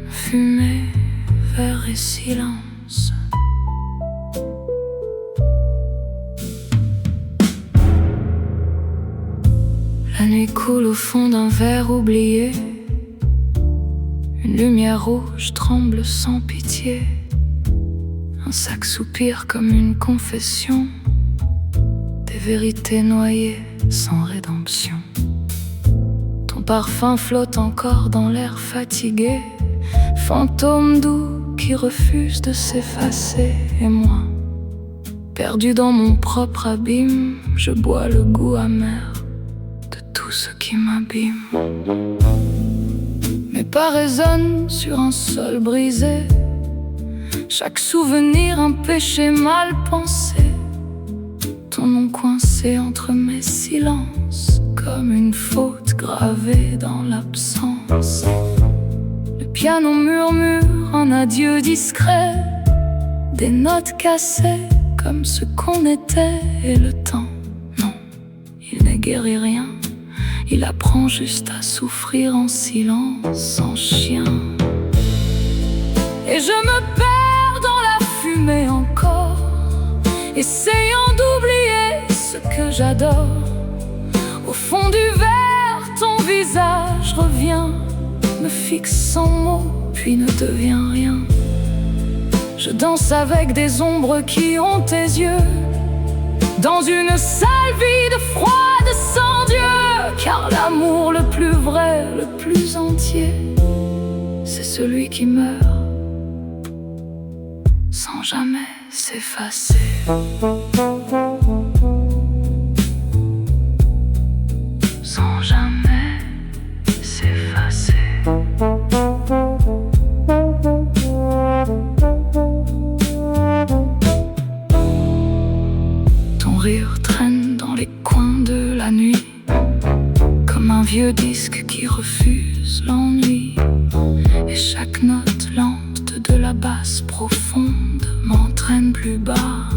Fumée, verre et silence. La nuit coule au fond d'un verre oublié. Une lumière rouge tremble sans pitié. Un sac soupire comme une confession. Des vérités noyées sans rédemption. Ton parfum flotte encore dans l'air fatigué. Fantôme doux qui refuse de s'effacer. Et moi, perdu dans mon propre abîme, je bois le goût amer de tout ce qui m'abîme. Mes pas résonnent sur un sol brisé. Chaque souvenir un péché mal pensé. Ton nom coincé entre mes silences, comme une faute gravée dans l'absence. Le piano murmure un adieu discret. Des notes cassées comme ce qu'on était. Et le temps, non, il ne guérit rien. Il apprend juste à souffrir en silence, en chien. Et je me perds dans la fumée encore, essayant d'oublier ce que j'adore. Au fond du verre, ton visage revient, me fixe sans mots, puis ne devient rien. Je danse avec des ombres qui ont tes yeux, dans une salle vide, froide, sans Dieu. Car l'amour le plus vrai, le plus entier, c'est celui qui meurt sans jamais s'effacer. Sans jamais s'effacer. basses profondes m'entraînent plus bas,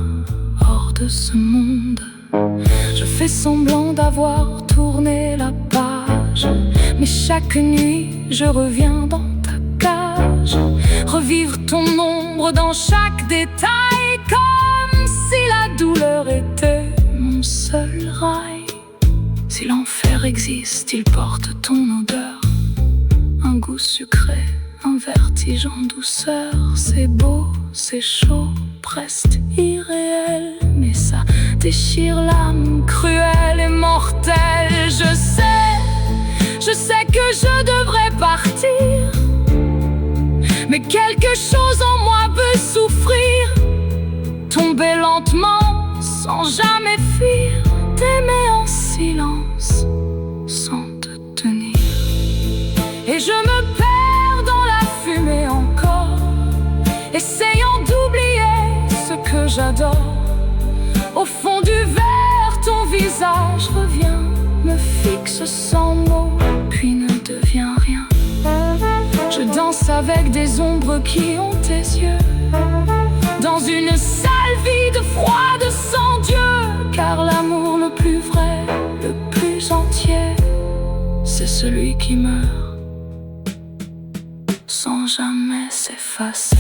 hors de ce monde. Je fais semblant d'avoir tourné la page, mais chaque nuit je reviens dans ta cage, revivre ton ombre dans chaque détail, comme si la douleur était mon seul rail. Si l'enfer existe, il porte ton odeur, un goût sucré, un vertige en douceur. C'est beau, c'est chaud, presque irréel, mais ça déchire l'âme cruelle et mortelle. Je sais que je devrais partir, mais quelque chose en moi veut souffrir, tomber lentement sans jamais fuir, t'aimer en silence sans te tenir. Et je me perds dans la fumée encore, essayant d'oublier ce que j'adore. Au fond du verre, ton visage revient, me fixe sans mots, puis ne devient rien. Je danse avec des ombres qui ont tes yeux, dans une salle vide, froide, sans Dieu. Car l'amour le plus vrai, le plus entier, c'est celui qui meurt sans jamais s'effacer.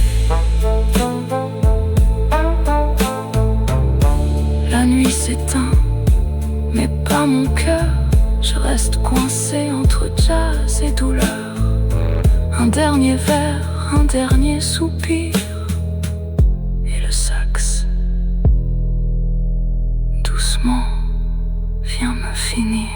La nuit s'éteint, mais pas mon cœur. Je reste coincé entre jazz et douleur. Un dernier verre, un dernier soupir, et le sax doucement vient me finir.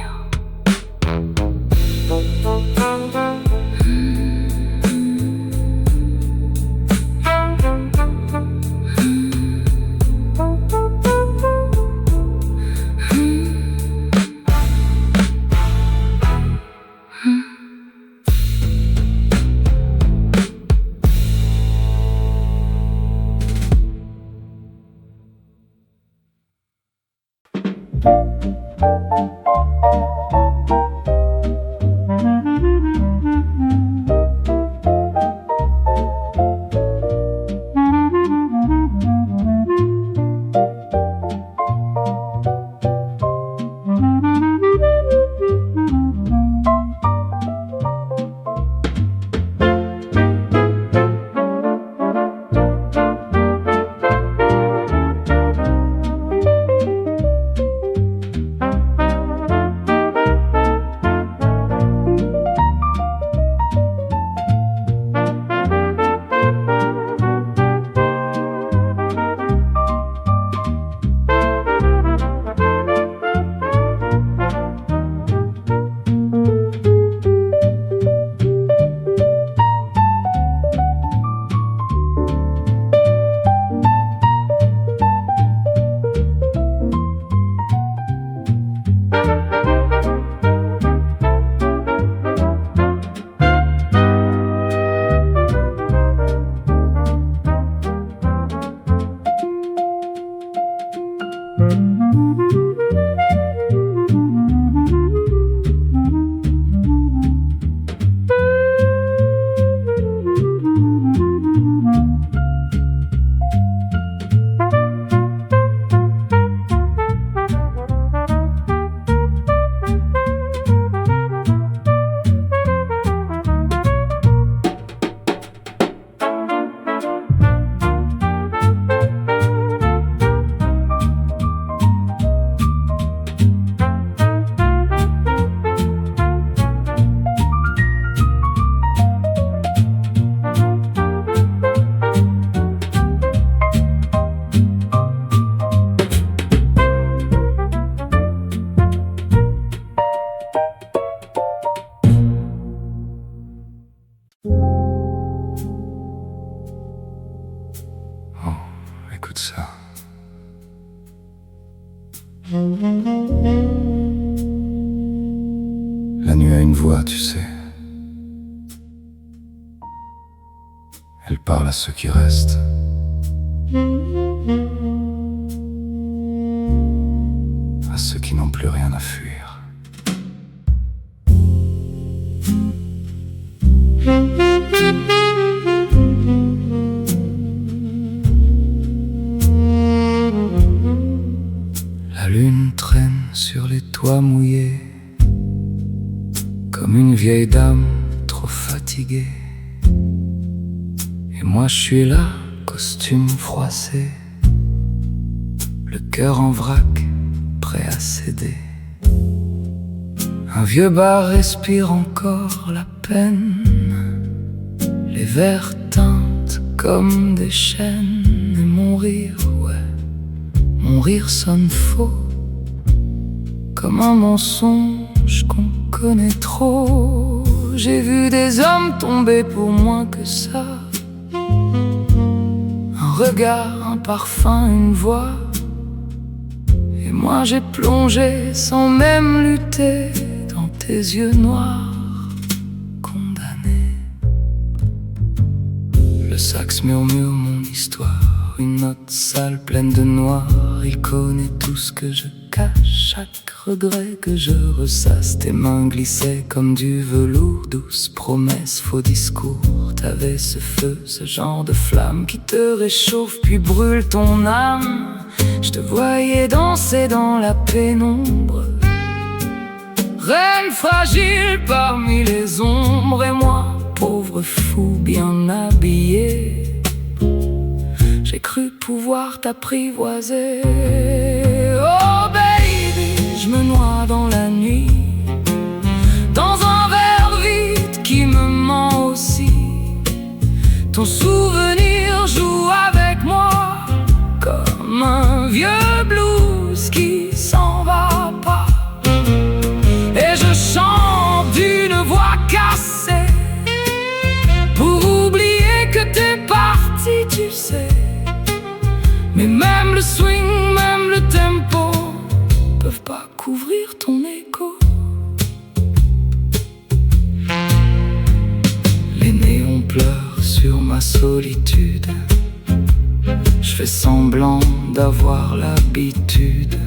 Écoute ça. La nuit a une voix, tu sais. Elle parle à ceux qui restent. À ceux qui n'ont plus rien à fuir. soie mouillée, comme une vieille dame trop fatiguée. Et moi je suis là, costume froissé, le cœur en vrac, prêt à céder. Un vieux bar respire encore la peine, les verres teintent comme des chaînes. Et mon rire, ouais, mon rire sonne faux, comme un mensonge qu'on connaît trop. J'ai vu des hommes tomber pour moins que ça, un regard, un parfum, une voix. Et moi j'ai plongé sans même lutter dans tes yeux noirs, condamnés. Le sax murmure mon histoire, une note sale pleine de noir. Il connaît tout ce que je cache, chaque regret que je ressasse. Tes mains glissaient comme du velours, douce promesse, faux discours. T'avais ce feu, ce genre de flamme qui te réchauffe puis brûle ton âme. Je te voyais danser dans la pénombre, reine fragile parmi les ombres. Et moi, pauvre fou bien habillé, j'ai cru pouvoir t'apprivoiser. Oh baby, je me noie dans la nuit, dans un verre vide qui me ment aussi. Ton souvenir joue avec moi comme un vieux blues qui s'en va pas. Et je chante d'une voix cassée pour oublier que t'es parti, tu sais. Mais même le swing, même le tempo peuvent pas couvrir ton écho. Les néons pleurent sur ma solitude, je fais semblant d'avoir l'habitude,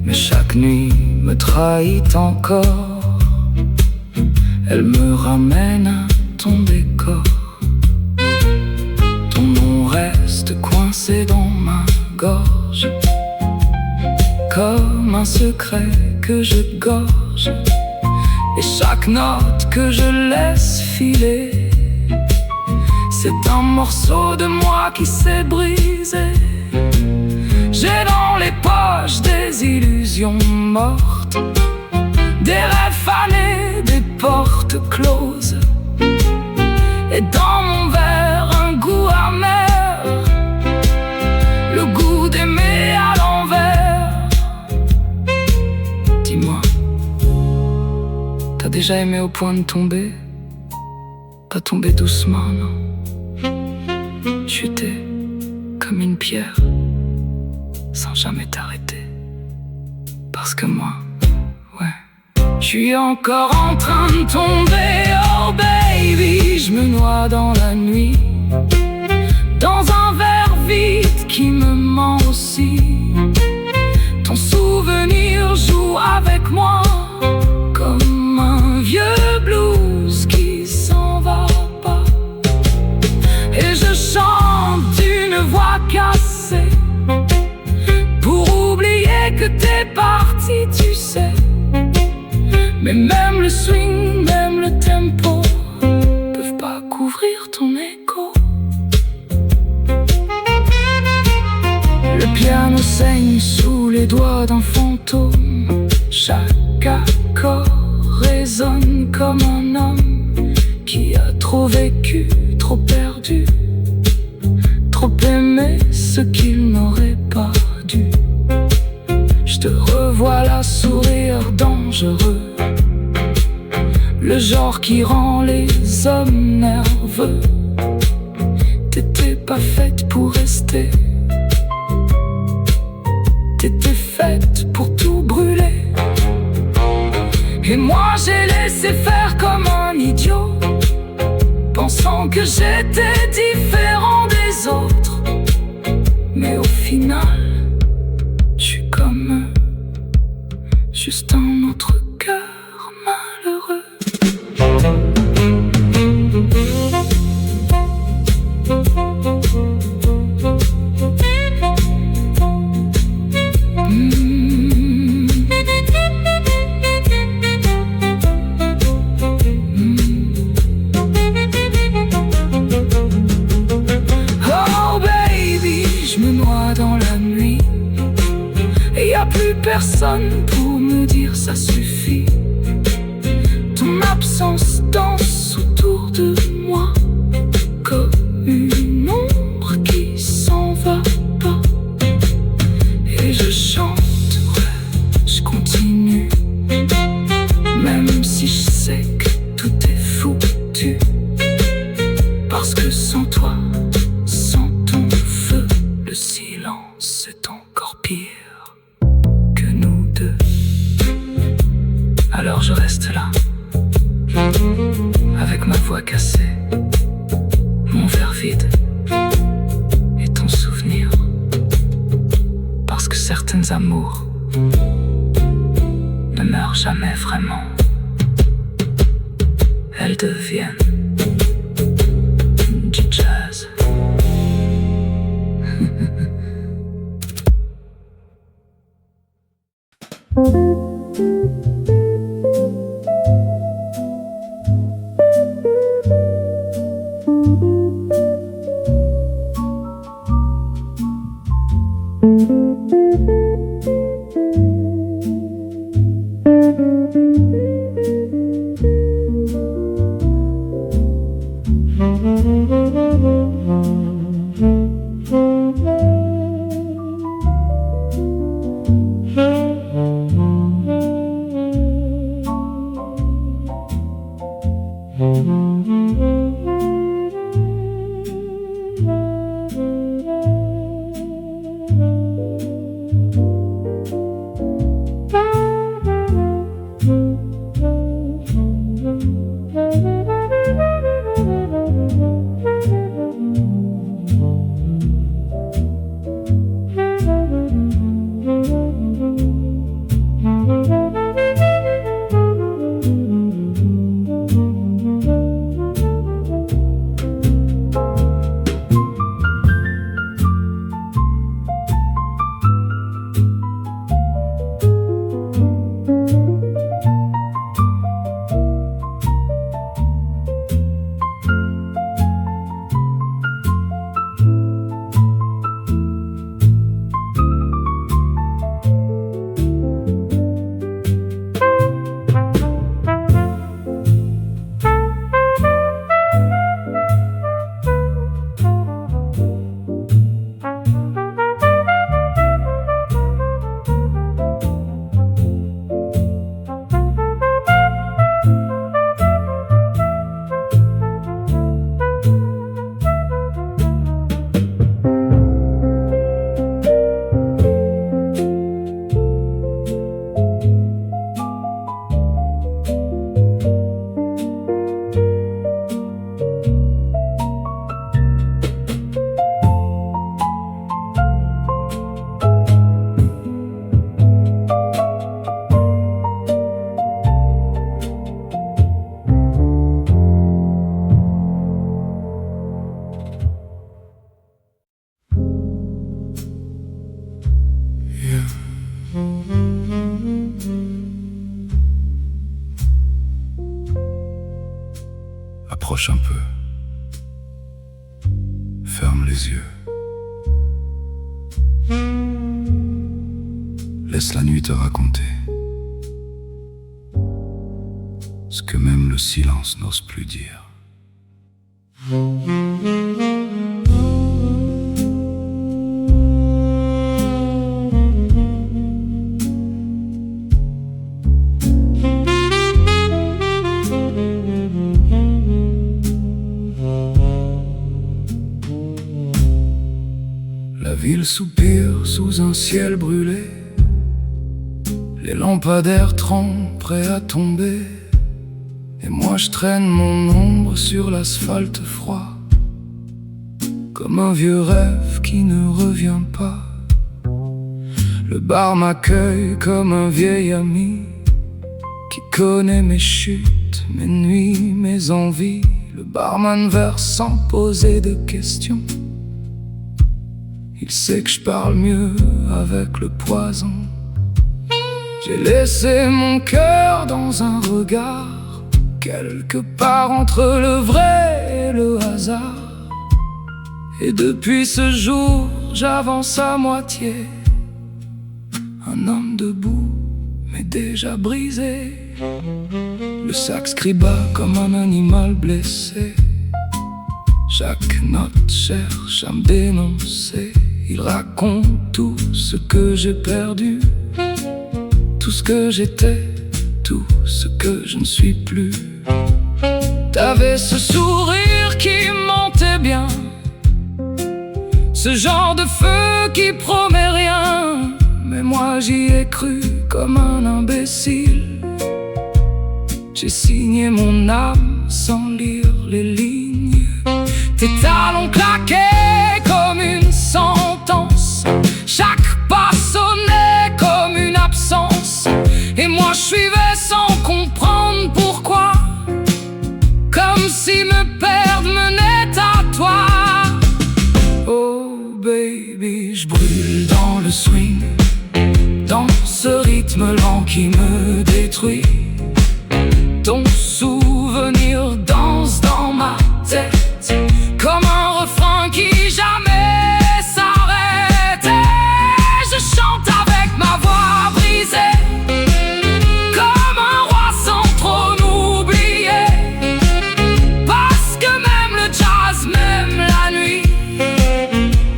mais chaque nuit me trahit encore. Elle me ramène à ton décor. Ton nom reste coincé dans ma gorge, comme un secret que je gorge. Et chaque note que je laisse filer, c'est un morceau de moi qui s'est brisé. J'ai dans les poches des illusions mortes, des rêves fanés, des portes closes. Et dans mon verre un goût amer, le goût d'aimer à l'envers. Dis-moi, t'as déjà aimé au point de tomber? Pas tomber doucement, non. Chuter comme une pierre, sans jamais t'arrêter. Parce que moi, ouais, je suis encore en train de tomber. Oh baby, je me noie dans la nuit, dans un verre vide qui me ment aussi. Ton souvenir joue avec moi comme un vieux blues qui s'en va pas. Et je chante d'une voix cassée pour oublier que t'es parti, tu sais. Mais même le swing, même le tempo peuvent pas couvrir ton écho. Le piano saigne sous les doigts d'un fantôme. Chaque accord résonne comme un homme qui a trop vécu, trop perdu, trop aimé ce qu'il n'aurait pas dû. Je te revois sourire dangereux, le genre qui rend les hommes nerveux. T'étais pas faite pour rester, t'étais faite pour tout brûler. Et moi j'ai laissé faire comme un idiot, pensant que j'étais différent des autres. Mais au final, je suis comme eux, juste un autre cœur malheureux. plus personne pour me dire ça suffit. Ton absence danse autour de moi comme une ombre qui s'en va pas. Et je chante, ouais, je continue, même si je sais que tout est foutu. Parce que sans toi, sans ton feu, le silence est encore pire que nous deux. Alors je reste là, avec ma voix cassée, mon verre vide et ton souvenir. Parce que certains amours ne meurent jamais vraiment. Elles deviennent du jazz. Approche un peu. Ferme les yeux. Laisse la nuit te raconter ce que même le silence n'ose plus dire. La ville soupire sous un ciel brûlé. Les lampadaires tremblent prêts à tomber. Et moi je traîne mon ombre sur l'asphalte froid, comme un vieux rêve qui ne revient pas. Le bar m'accueille comme un vieil ami qui connaît mes chutes, mes nuits, mes envies. Le barman verse sans poser de questions. Il sait que je parle mieux avec le poison. J'ai laissé mon cœur dans un regard, quelque part entre le vrai et le hasard. Et depuis ce jour, j'avance à moitié, un un homme debout, mais déjà brisé. Le sax crie bas comme un animal blessé. Chaque note cherche à me dénoncer. Il raconte tout ce que j'ai perdu, tout ce que j'étais, tout ce que je ne suis plus. T'avais ce sourire qui montait bien, ce genre de feu qui promet rien. Mais moi j'y ai cru comme un imbécile. J'ai signé mon âme sans lire les lignes. Tes talons claquaient comme une sentence. Chaque pas sonnait comme une absence. Et moi je suivais sans comprendre pourquoi, comme si me perdre menait à toi. Oh baby, je brûle dans le swing, dans ce rythme lent qui me détruit. Ton souvenir danse dans ma tête comme un refrain qui jamais s'arrête. Et je chante avec ma voix brisée, comme un roi sans trop m'oublier. Parce que même le jazz, même la nuit,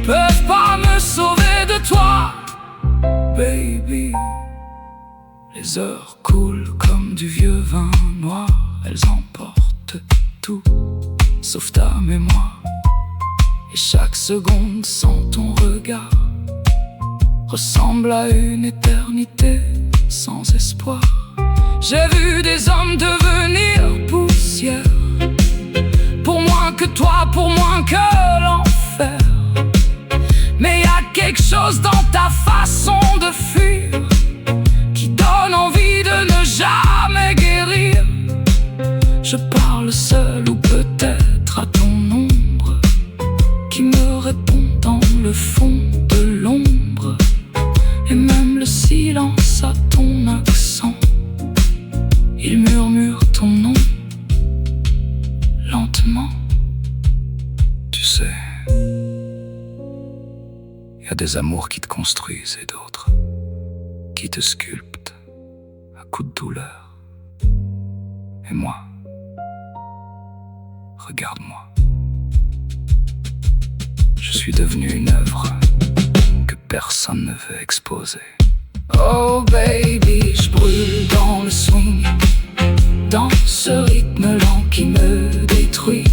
peuvent pas me sauver de toi, baby. Les heures coulent comme du vieux vin noir. Elles emportent tout, sauf ta mémoire. Et chaque seconde sans ton regard ressemble à une éternité sans espoir. J'ai vu des hommes devenir poussière, pour moins que toi, pour moins que l'enfer. Mais y a quelque chose dans ta façon de fuir qui donne envie de ne jamais guérir. Je parle seul ou peut-être à ton ombre qui me répond dans le fond de l'ombre. Et même le silence a ton accent. Il murmure ton nom lentement. Tu sais, y a des amours qui te construisent et d'autres qui te sculptent à coups de douleur. Et moi, regarde-moi. Je suis devenu une œuvre que personne ne veut exposer. Oh baby, je brûle dans le swing, dans ce rythme lent qui me détruit.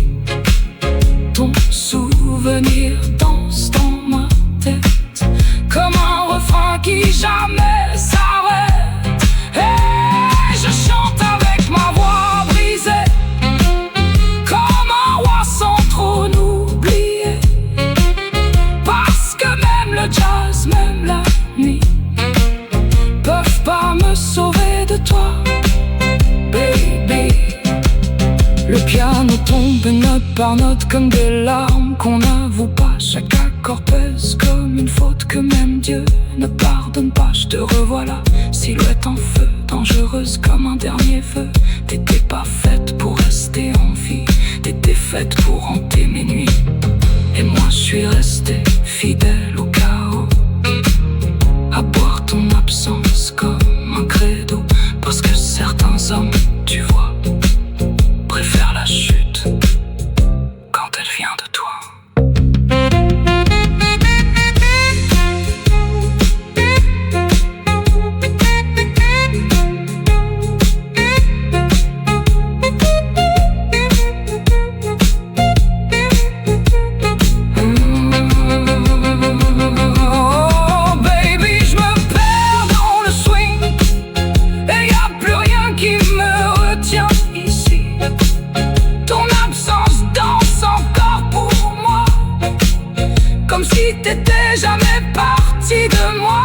Ton souvenir danse dans ma tête comme un refrain qui jamais s'arrête. Et je chante avec ma voix brisée, comme un roi sans trop n'oublier. Parce que même le jazz, même la nuit, peuvent pas me sauver de toi, baby. Le piano tombe note par note comme des larmes qu'on n'avoue pas. Chaque accord pèse comme une faute que même Dieu ne pardonne pas. Je te revoilà, silhouette en feu, dangereuse comme un dernier feu. T'étais pas faite pour rester en vie, t'étais faite pour hanter mes nuits. Et moi je suis resté fidèle au chaos, à boire ton absence comme un credo. Parce que certains hommes, tu vois, préfèrent la chute quand elle vient de toi. T'étais jamais parti de moi.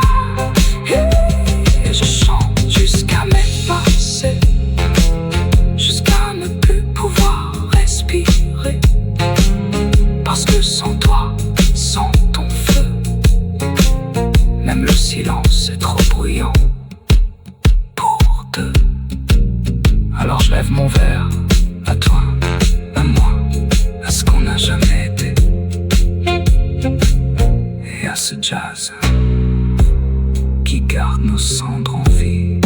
Et je chante jusqu'à m'effacer, jusqu'à ne plus pouvoir respirer. Parce que sans toi, sans ton feu, même le silence est trop bruyant pour deux. Alors je lève mon verre à toi, à moi, à ce qu'on n'a jamais été, et à ce jazz qui garde nos cendres en vie.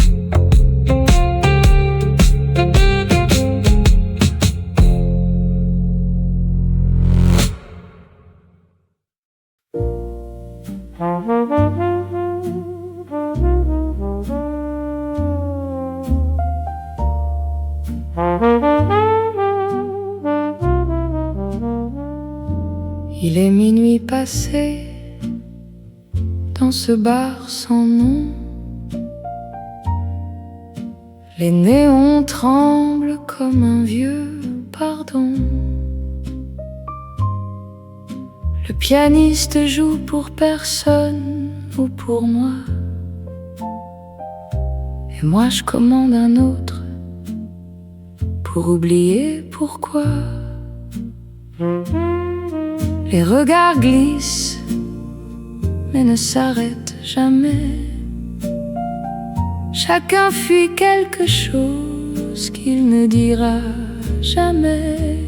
Il est minuit passé dans ce bar sans nom. Les néons tremblent comme un vieux pardon. Le pianiste joue pour personne ou pour moi. Et moi je commande un autre pour oublier pourquoi. Les regards glissent mais ne s'arrêtent jamais. Chacun fuit quelque chose qu'il ne dira jamais.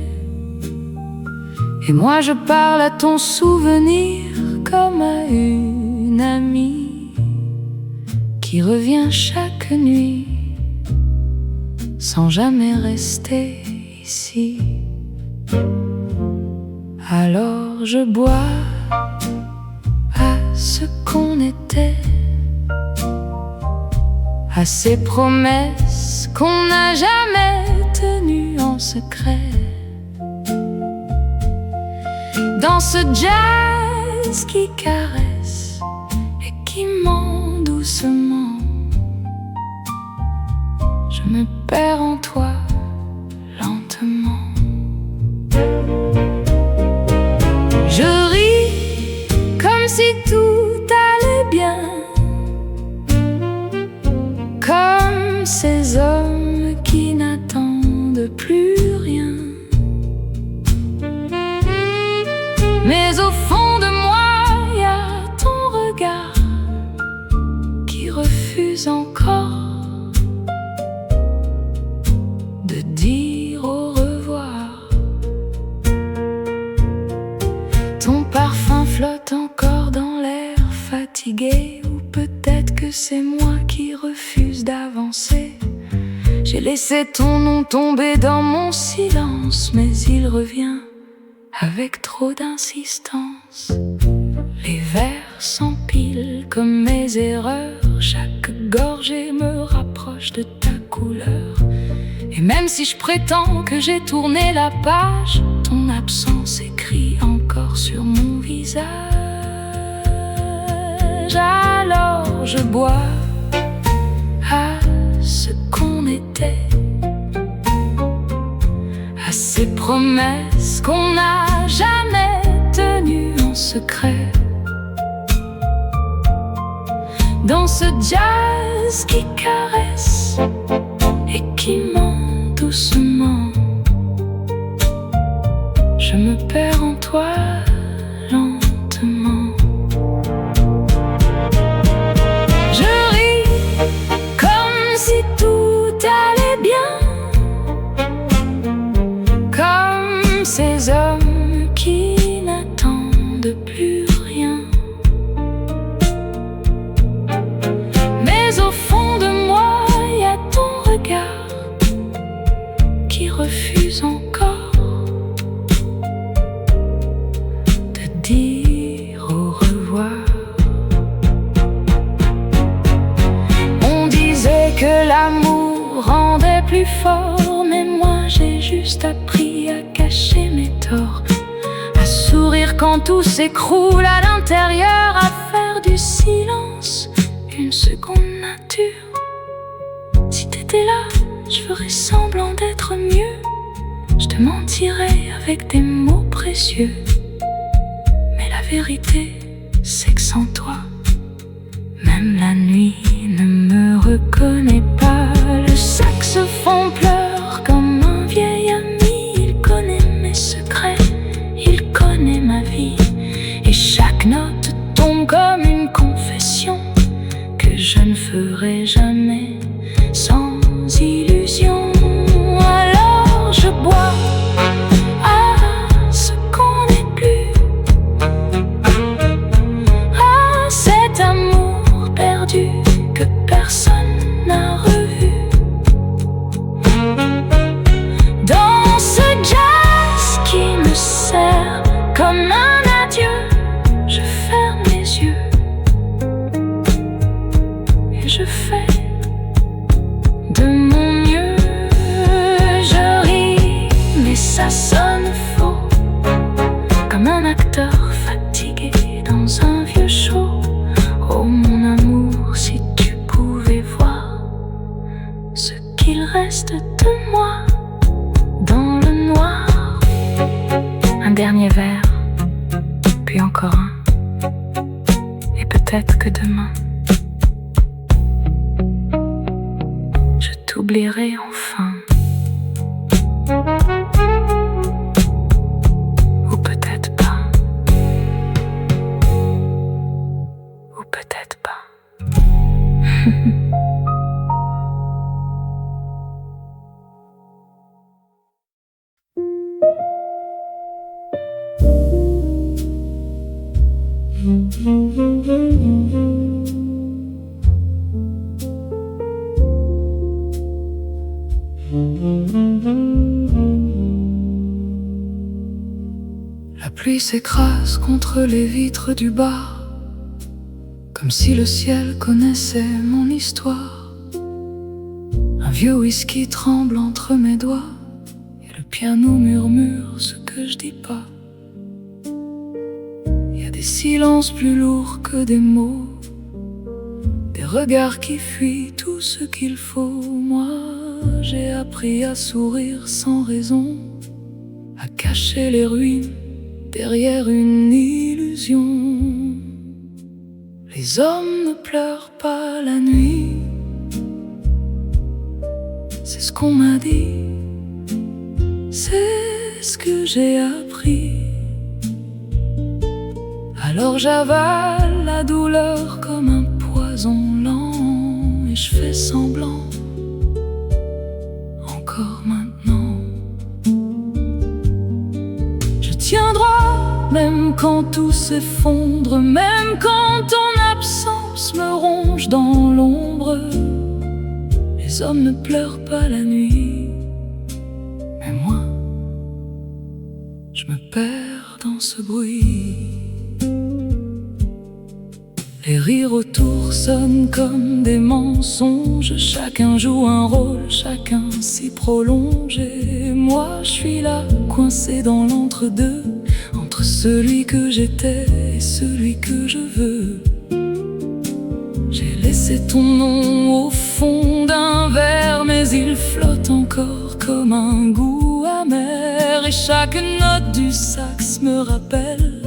Et moi je parle à ton souvenir comme à une amie qui revient chaque nuit sans jamais rester ici. Alors je bois à ce qu'on était, à ces promesses qu'on n'a jamais tenues en secret. Dans ce jazz qui caresse et qui ment doucement, je me perds en toi lentement. Je ris comme si tout allait bien, comme ces hommes qui n'attendent plus rien. Mais au fond de moi, y a ton regard qui refuse encore de dire au revoir. Ton parfum flotte encore dans l'air fatigué, ou peut-être que c'est moi qui refuse d'avancer. J'ai laissé ton nom tomber dans mon silence, mais il revient avec trop d'insistance. Les vers s'empilent comme mes erreurs, chaque gorgée me rapproche de ta couleur. Et même si je prétends que j'ai tourné la page, ton absence écrit encore sur mon visage. Alors je bois à ce qu'on était, à ces promesses qu'on n'a jamais tenues en secret. Dans ce jazz qui caresse et qui ment doucement, je me perds en toi lentement. Je ris comme si tout allait bien, comme ces hommes qui n'attendent plus rien. Mais au fond de moi, y a ton regard qui refuse encore de dire au revoir. On disait que l'amour rendait plus fort, mais moi j'ai juste appris à cacher mes torts, à sourire quand tout s'écroule à l'intérieur, à faire du silence une seconde nature. Si t'étais là, je ferais semblant d'être mieux, je te mentirais avec des mots précieux. Mais la vérité, c'est que sans toi, même la nuit ne me reconnaît pas. Le saxophone pleure comme un vieil ami, il connaît mes secrets, il connaît ma vie. Et chaque note tombe comme une confession que je ne ferai jamais sans illusion. Alors je bois à ce qu'on n'est plus, à cet amour perdu peut-être que demain je t'oublierai enfin. Ou peut-être pas. Ou peut-être pas. La pluie s'écrase contre les vitres du bar, comme si le ciel connaissait mon histoire. Un vieux whisky tremble entre mes doigts, et le piano murmure ce que je dis pas. Il y a des silences plus lourds que des mots, des regards qui fuient tout ce qu'il faut. Moi, j'ai appris à sourire sans raison, à cacher les ruines derrière une illusion. Les hommes ne pleurent pas la nuit, c'est ce qu'on m'a dit, c'est ce que j'ai appris. Alors j'avale la douleur comme un poison lent, et je fais semblant, encore maintenant. Je tiens droit, même quand tout s'effondre, même quand ton absence me ronge dans l'ombre. Les hommes ne pleurent pas la nuit, mais moi, je me perds dans ce bruit. Les rires autour sonnent comme des mensonges, chacun joue un rôle, chacun s'y prolonge. Et moi je suis là, coincé dans l'entre-deux, entre celui que j'étais et celui que je veux. J'ai laissé ton nom au fond d'un verre, mais il flotte encore comme un goût amer. Et chaque note du sax me rappelle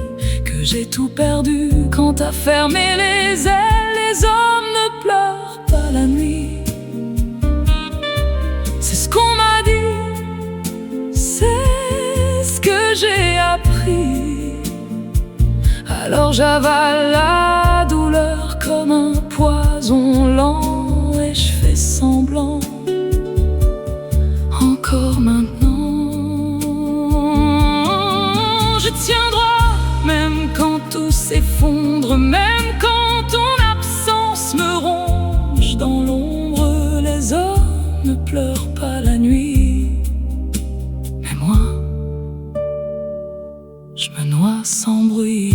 que j'ai tout perdu quand t'as fermé les ailes. Les hommes ne pleurent pas la nuit, c'est ce qu'on m'a dit, c'est ce que j'ai appris. Alors j'avale la douleur comme un poison lent, et je fais semblant, encore maintenant. Je tiens droit, même quand tout s'effondre, même quand ton absence me ronge dans l'ombre. Les hommes ne pleurent pas la nuit, mais moi, je me noie sans bruit.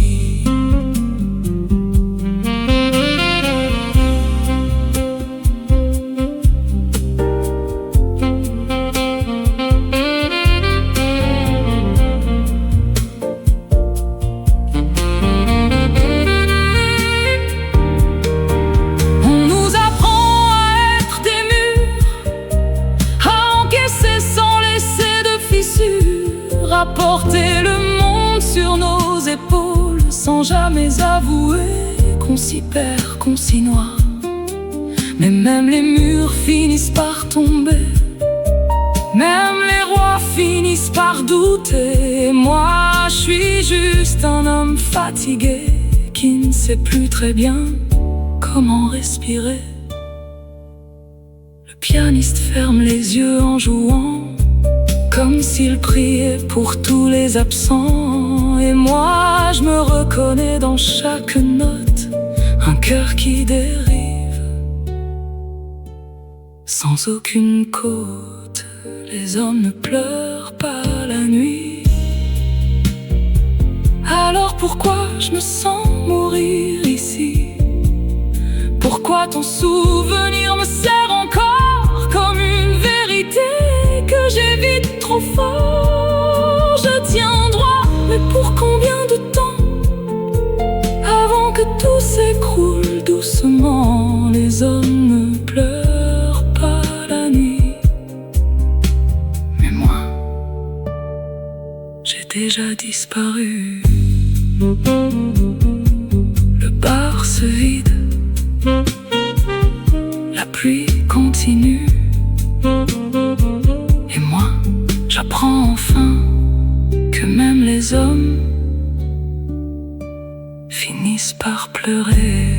À porter le monde sur nos épaules, sans jamais avouer qu'on s'y perd, qu'on s'y noie. Mais même les murs finissent par tomber, même les rois finissent par douter. Et moi, je suis juste un homme fatigué qui ne sait plus très bien comment respirer. Le pianiste ferme les yeux en jouant, comme s'il priait pour tous les absents. Et moi, je me reconnais dans chaque note, un cœur qui dérive sans aucune côte. Les hommes ne pleurent pas la nuit, alors pourquoi je me sens mourir ici? Pourquoi ton souvenir me sert encore comme une vérité que j'évite trop fort? Je tiens droit, mais pour combien de temps? Avant que tout s'écroule doucement. Les hommes ne pleurent pas la nuit, mais moi, j'ai déjà disparu. Le bar se vide, finissent par pleurer.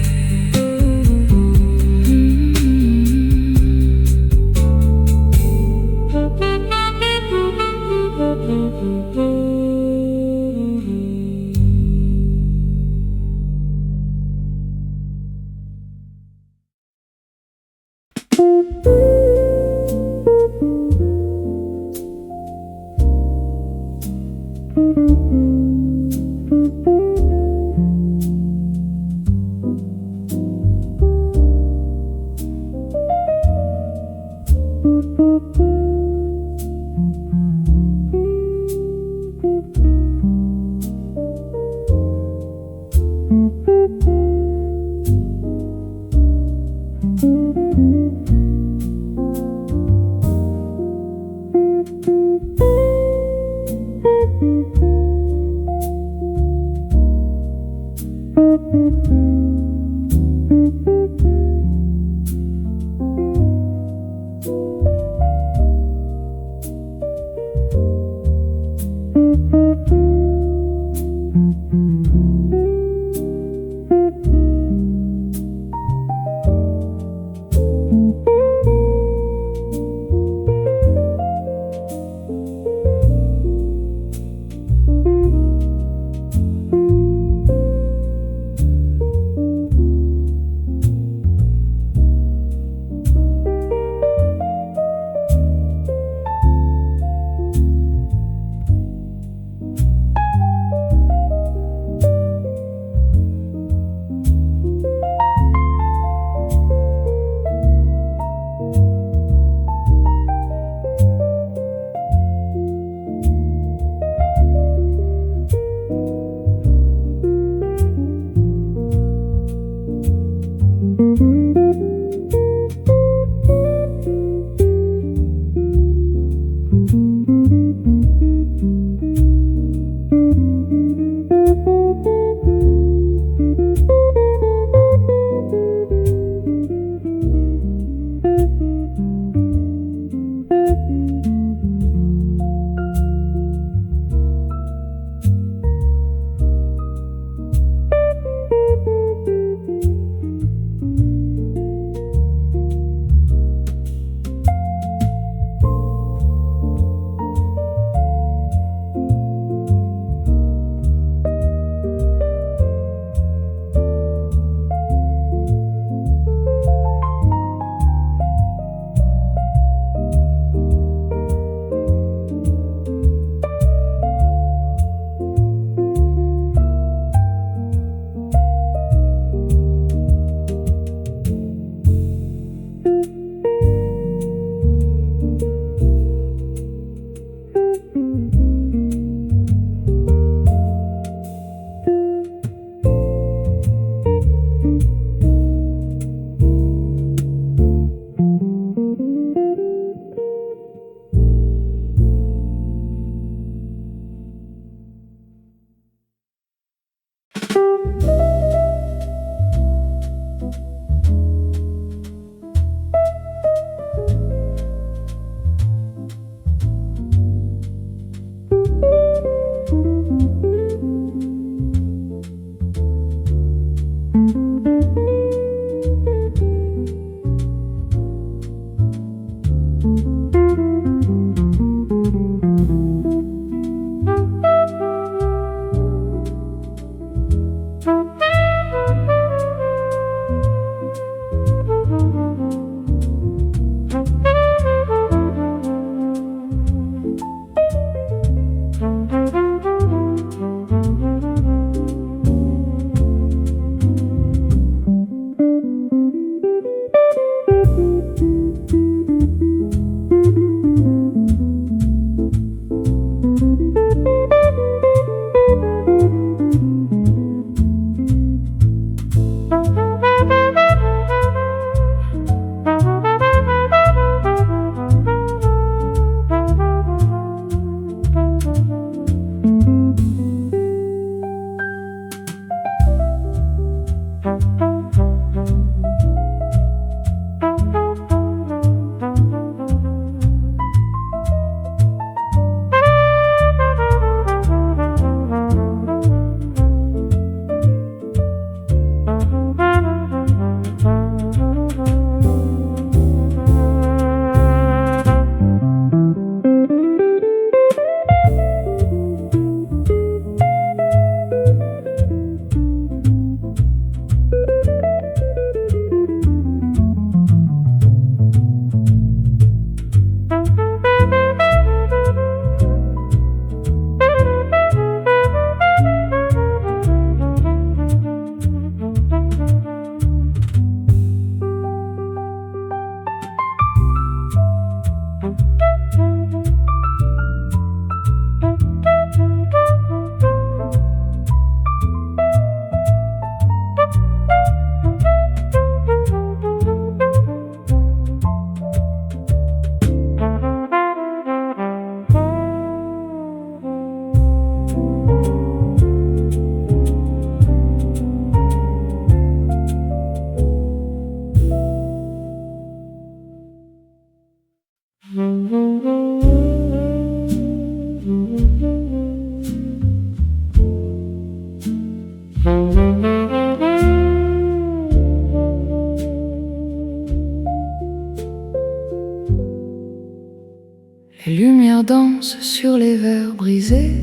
danse sur les verres brisés.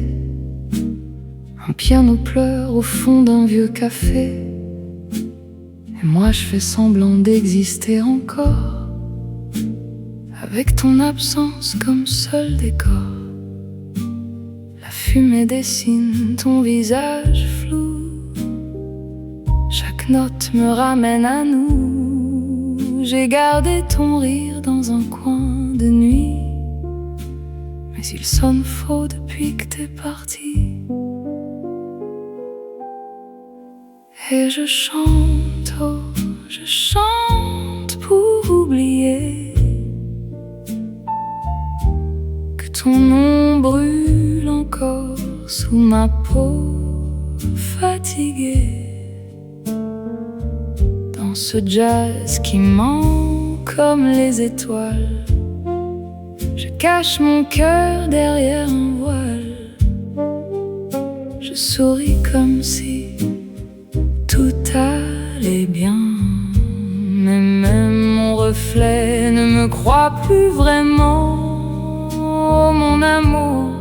Un piano pleure au fond d'un vieux café. Et moi je fais semblant d'exister encore, avec ton absence comme seul décor. La fumée dessine ton visage flou. Chaque note me ramène à nous. J'ai gardé ton rire dans un coin de nuit, mais il sonne faux depuis que t'es parti. Et je chante, oh, je chante pour oublier que ton nom brûle encore sous ma peau fatiguée. Dans ce jazz qui ment comme les étoiles, je cache mon cœur derrière un voile. Je souris comme si tout allait bien, mais même mon reflet ne me croit plus vraiment. Oh, mon amour,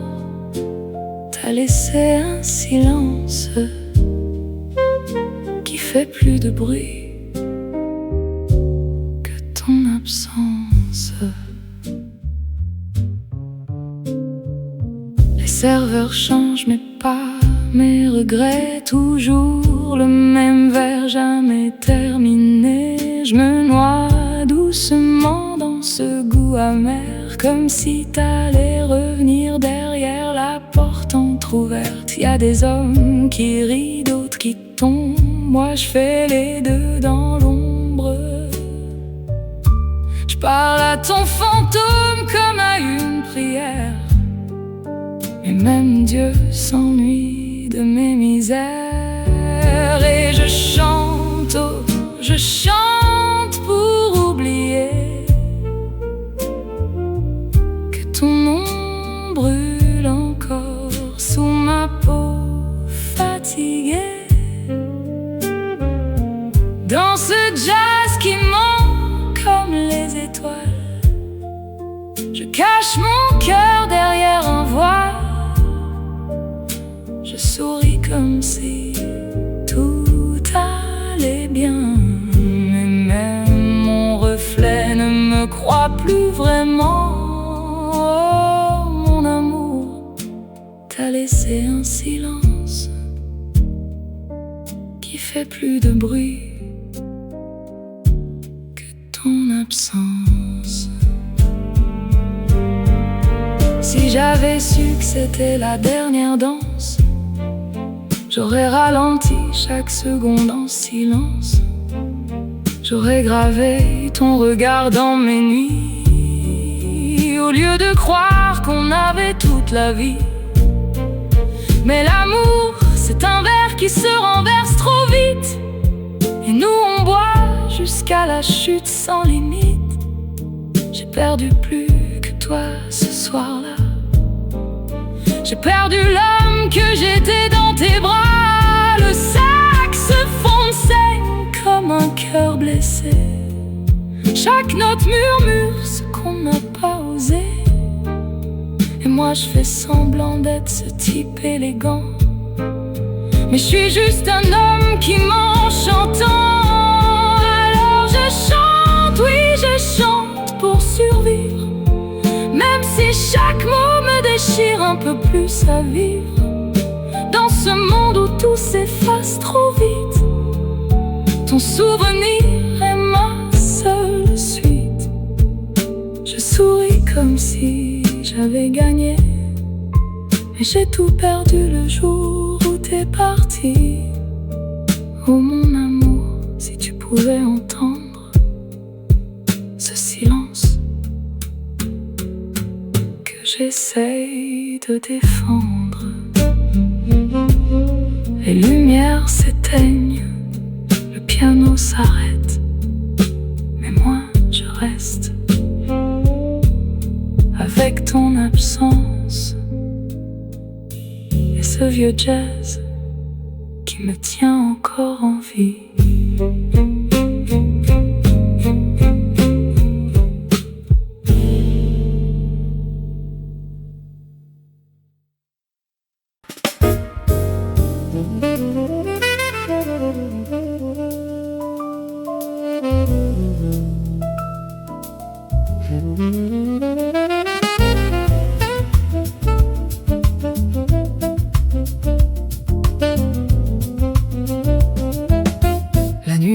t'as laissé un silence qui fait plus de bruit que ton absence. Les serveurs changent mais pas mes regrets, toujours le même verre jamais terminé. Je me noie doucement dans ce goût amer, comme si t'allais revenir derrière la porte entrouverte. Y a des hommes qui rient, d'autres qui tombent. Moi je fais les deux dans l'ombre. Je parle à ton fantôme comme à une prière, mais même Dieu s'ennuie de mes misères. Et je chante, oh, je chante pour oublier que ton nom brûle encore sous ma peau fatiguée. Dans ce jazz qui ment comme les étoiles, je cache mon cœur derrière un voile. Je souris comme si tout allait bien, mais même mon reflet ne me croit plus vraiment. Oh, mon amour, t'as laissé un silence qui fait plus de bruit que ton absence. Si j'avais su que c'était la dernière danse, j'aurais ralenti chaque seconde en silence. J'aurais gravé ton regard dans mes nuits, au lieu de croire qu'on avait toute la vie. Mais l'amour, c'est un verre qui se renverse trop vite, et nous on boit jusqu'à la chute sans limite. J'ai perdu plus que toi ce soir-là. J'ai perdu l'homme que j'étais dans tes bras. Le saxophone saigne comme un cœur blessé. Chaque note murmure ce qu'on n'a pas osé. Et moi je fais semblant d'être ce type élégant, mais je suis juste un homme qui ment en chantant. Alors je chante, oui je chante pour survivre, même si chaque mot me déchire un peu plus à vivre. Dans ce monde où tout s'efface trop vite, ton souvenir est ma seule suite. Je souris comme si j'avais gagné, mais j'ai tout perdu le jour où t'es parti. Oh mon amour, si tu pouvais entendre ce silence que j'essaye de défendre. Les lumières s'éteignent, le piano s'arrête, mais moi je reste avec ton absence et ce vieux jazz qui me tient encore en vie.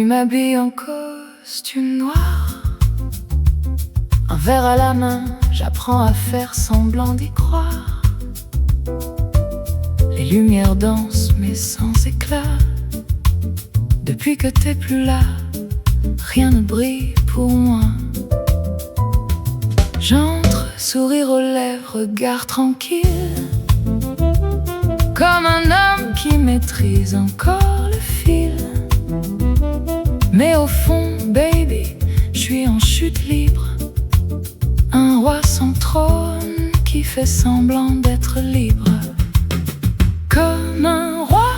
m'habille en costume noir. Un verre à la main, j'apprends à faire semblant d'y croire. Les lumières dansent mais sans éclat. Depuis que t'es plus là, rien ne brille pour moi. J'entre, sourire aux lèvres, regard tranquille, comme un homme qui maîtrise encore le fil. Mais au fond, baby, je suis en chute libre, un roi sans trône qui fait semblant d'être libre. Comme un roi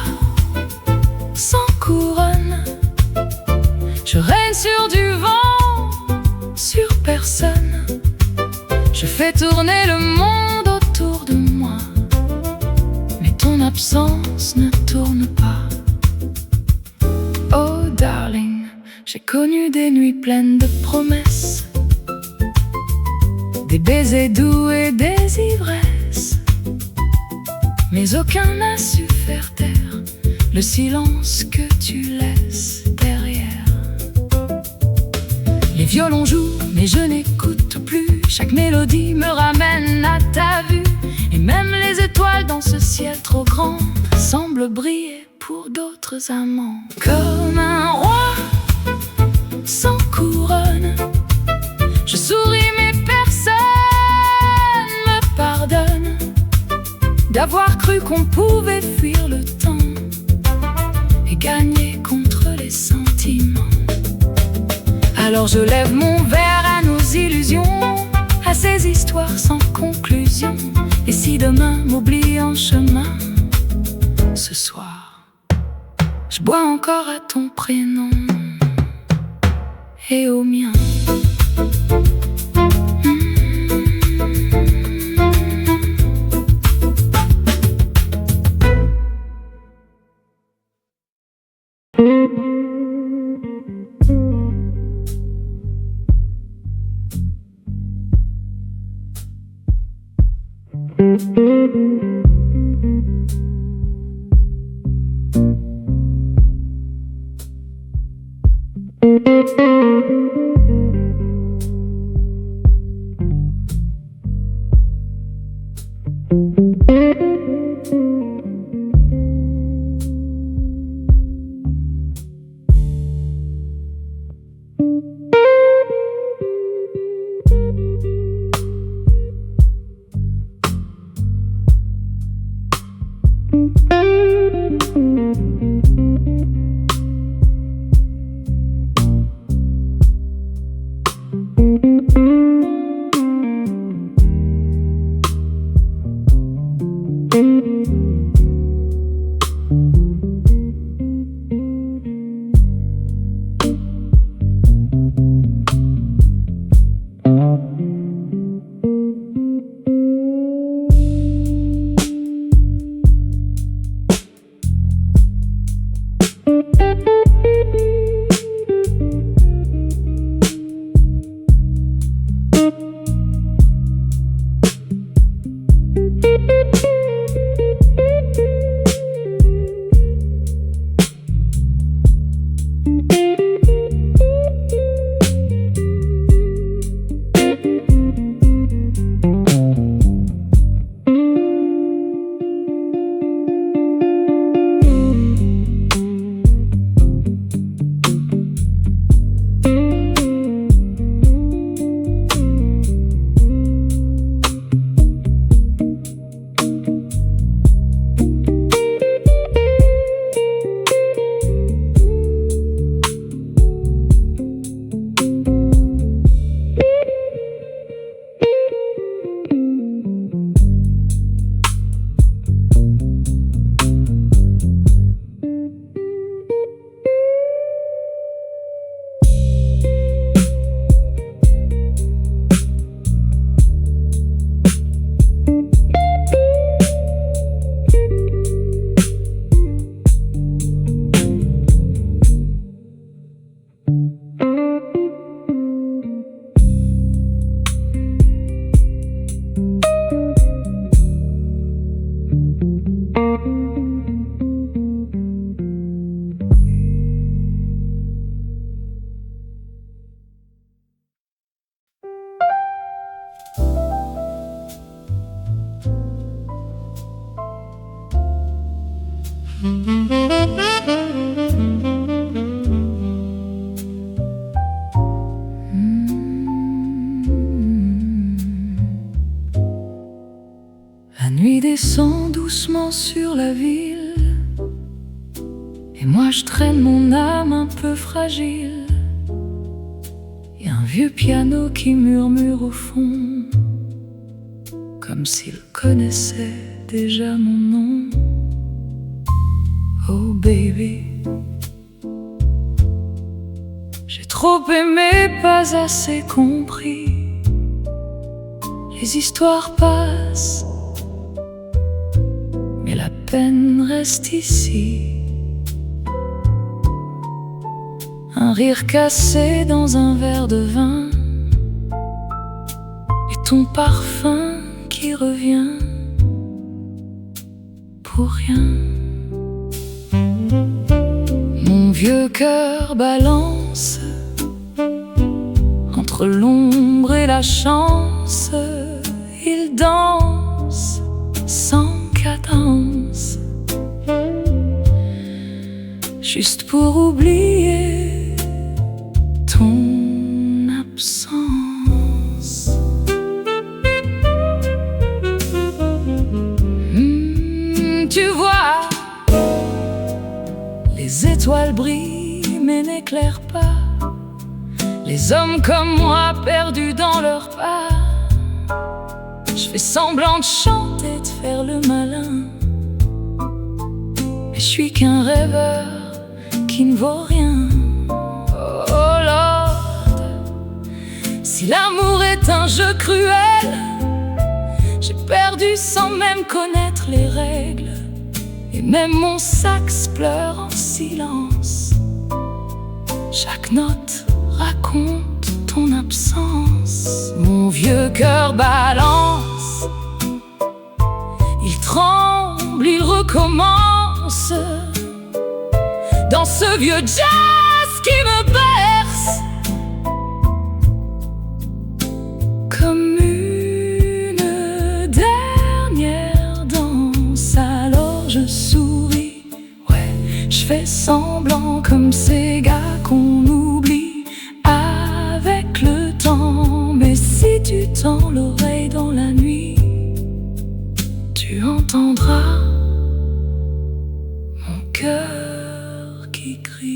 sans couronne, je règne sur du vent, sur personne. Je fais tourner le monde autour de moi, mais ton absence ne tourne pas. Oh darling, j'ai connu des nuits pleines de promesses, des baisers doux et des ivresses, mais aucun n'a su faire taire le silence que tu laisses derrière. Les violons jouent, mais je n'écoute plus. Chaque mélodie me ramène à ta vue, et même les étoiles dans ce ciel trop grand semblent briller pour d'autres amants. Comme un roi sans couronne, je souris mais personne me pardonne d'avoir cru qu'on pouvait fuir le temps et gagner contre les sentiments. Alors je lève mon verre à nos illusions, à ces histoires sans conclusion. Et si demain m'oublie en chemin, ce soir je bois encore à ton prénom et au mien. sur la ville, et moi je traîne mon âme un peu fragile. Et un vieux piano qui murmure au fond, comme s'il connaissait déjà mon nom. Oh baby, j'ai trop aimé, pas assez compris. Les histoires passent, mais la peine reste ici. Un rire cassé dans un verre de vin, et ton parfum qui revient pour rien. Mon vieux cœur balance entre l'ombre et la chance. Il danse sans cadence, juste pour oublier ton absence. Tu vois, les étoiles brillent mais n'éclairent pas les hommes comme moi perdus dans leur pas. Je fais semblant de chanter, de faire le malin, mais je suis qu'un rêveur qui ne vaut rien. Oh Lord, si l'amour est un jeu cruel, j'ai perdu sans même connaître les règles, et même mon sax pleure en silence. Chaque note raconte ton absence. Mon vieux cœur balance, il tremble, il recommence dans ce vieux jazz qui me berce comme une dernière danse. Alors je souris, ouais, je fais semblant comme ces gars qu'on oublie avec le temps. Mais si tu tends l'oreille dans la nuit, tu entendras mon cœur qui crie.